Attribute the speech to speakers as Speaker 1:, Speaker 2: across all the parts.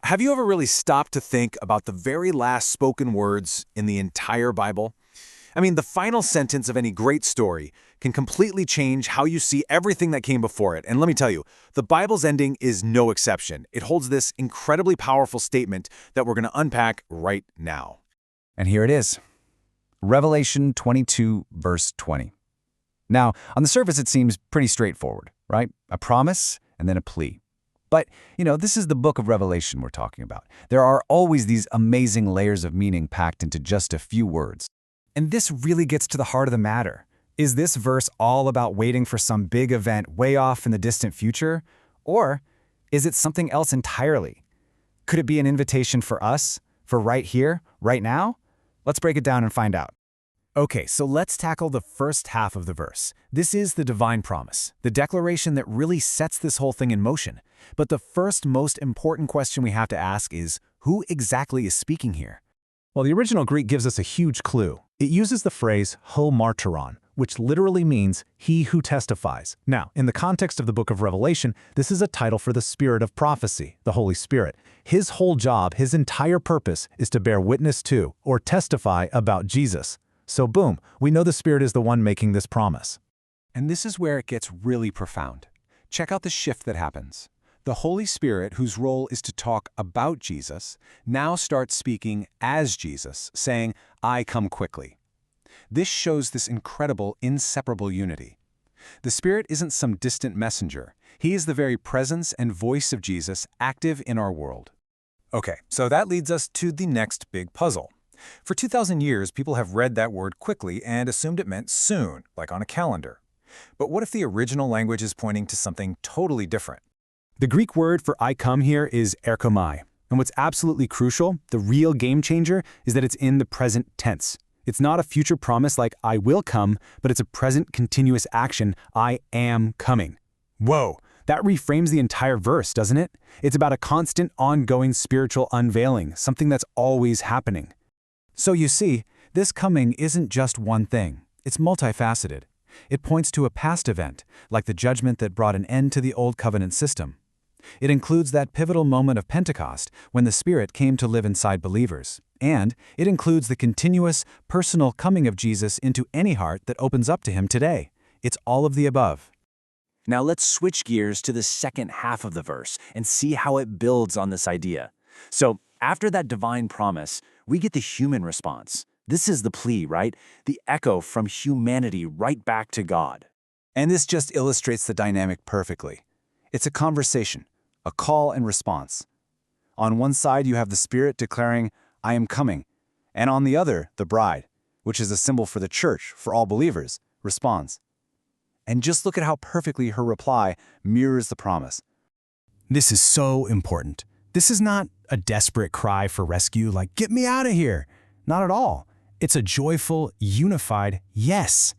Speaker 1: Have you ever really stopped to think about the very last spoken words in the entire Bible? I mean, the final sentence of any great story can completely change how you see everything that came before it. And let me tell you, the Bible's ending is no exception. It holds this incredibly powerful statement that we're going to unpack right now.
Speaker 2: And here it is. Revelation 22, verse 20. Now, on the surface, it seems pretty straightforward, right? A promise and then a plea. But, this is the book of Revelation we're talking about. There are always these amazing layers of meaning packed into just a few words.
Speaker 3: And this really gets to the heart of the matter. Is this verse all about waiting for some big event way off in the distant future? Or is it something else entirely? Could it be an invitation for us, for right here, right now? Let's break it down and find out. Okay, so let's tackle the first half of the verse. This is the divine promise, the declaration that really sets this whole thing in motion. But the first most important question we have to ask is, who exactly is speaking here?
Speaker 4: Well, the original Greek gives us a huge clue. It uses the phrase ho martyron, which literally means he who testifies. Now, in the context of the book of Revelation, this is a title for the Spirit of prophecy, the Holy Spirit. His whole job, his entire purpose, is to bear witness to or testify about Jesus. So boom, we know the Spirit is the one making this promise.
Speaker 1: And this is where it gets really profound. Check out the shift that happens. The Holy Spirit, whose role is to talk about Jesus, now starts speaking as Jesus, saying, "I come quickly." This shows this incredible, inseparable unity. The Spirit isn't some distant messenger. He is the very presence and voice of Jesus active in our world. Okay, so that leads us to the next big puzzle. For 2,000 years, people have read that word quickly and assumed it meant soon, like on a calendar. But what if the original language is pointing to something totally different?
Speaker 3: The Greek word for I come here is erchomai. And what's absolutely crucial, the real game changer, is that it's in the present tense. It's not a future promise like I will come, but it's a present continuous action, I am coming. Whoa, that reframes the entire verse, doesn't it? It's about a constant, ongoing spiritual unveiling, something that's always happening. So you see, this coming isn't just one thing. It's multifaceted. It points to a past event, like the judgment that brought an end to the old covenant system. It includes that pivotal moment of Pentecost when the Spirit came to live inside believers. And it includes the continuous, personal coming of Jesus into any heart that opens up to him today. It's all of the above.
Speaker 5: Now let's switch gears to the second half of the verse and see how it builds on this idea. So after that divine promise, we get the human response. This is the plea, right? The echo from humanity right back to God.
Speaker 2: And this just illustrates the dynamic perfectly. It's a conversation, a call and response. On one side, you have the Spirit declaring, I am coming. And on the other, the bride, which is a symbol for the church, for all believers, responds. And just look at how perfectly her reply mirrors the promise.
Speaker 3: This is so important. This is not a desperate cry for rescue like, get me out of here. Not at all. It's a joyful, unified yes.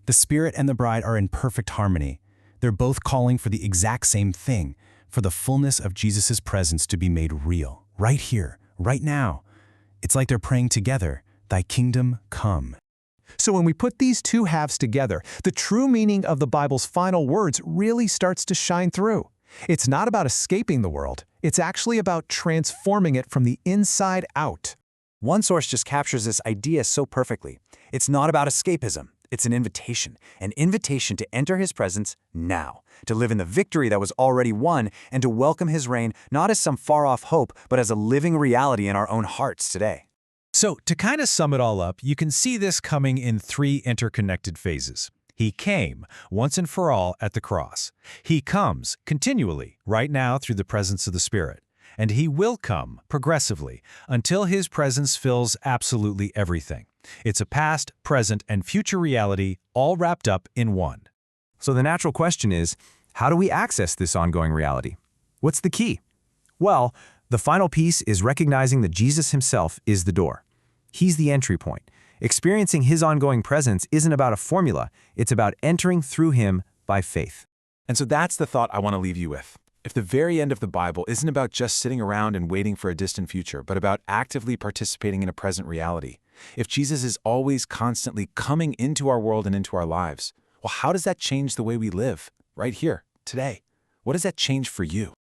Speaker 3: The Spirit and the bride are in perfect harmony. They're both calling for the exact same thing, for the fullness of Jesus' presence to be made real, right here, right now. It's like they're praying together, thy kingdom come.
Speaker 4: So when we put these two halves together, the true meaning of the Bible's final words really starts to shine through. It's not about escaping the world. It's actually about transforming it from the inside out.
Speaker 5: One source just captures this idea so perfectly. It's not about escapism. It's an invitation to enter his presence now, to live in the victory that was already won, and to welcome his reign not as some far-off hope, but as a living reality in our own hearts today.
Speaker 6: So, to kind of sum it all up, you can see this coming in three interconnected phases. He came, once and for all, at the cross. He comes, continually, right now through the presence of the Spirit. And he will come, progressively, until his presence fills absolutely everything. It's a past, present, and future reality all wrapped up in one.
Speaker 3: So the natural question is, how do we access this ongoing reality? What's the key? Well, the final piece is recognizing that Jesus himself is the door. He's the entry point. Experiencing his ongoing presence isn't about a formula, it's about entering through him by faith.
Speaker 1: And so that's the thought I want to leave you with. If the very end of the Bible isn't about just sitting around and waiting for a distant future, but about actively participating in a present reality, if Jesus is always constantly coming into our world and into our lives, well, how does that change the way we live right here, today? What does that change for you?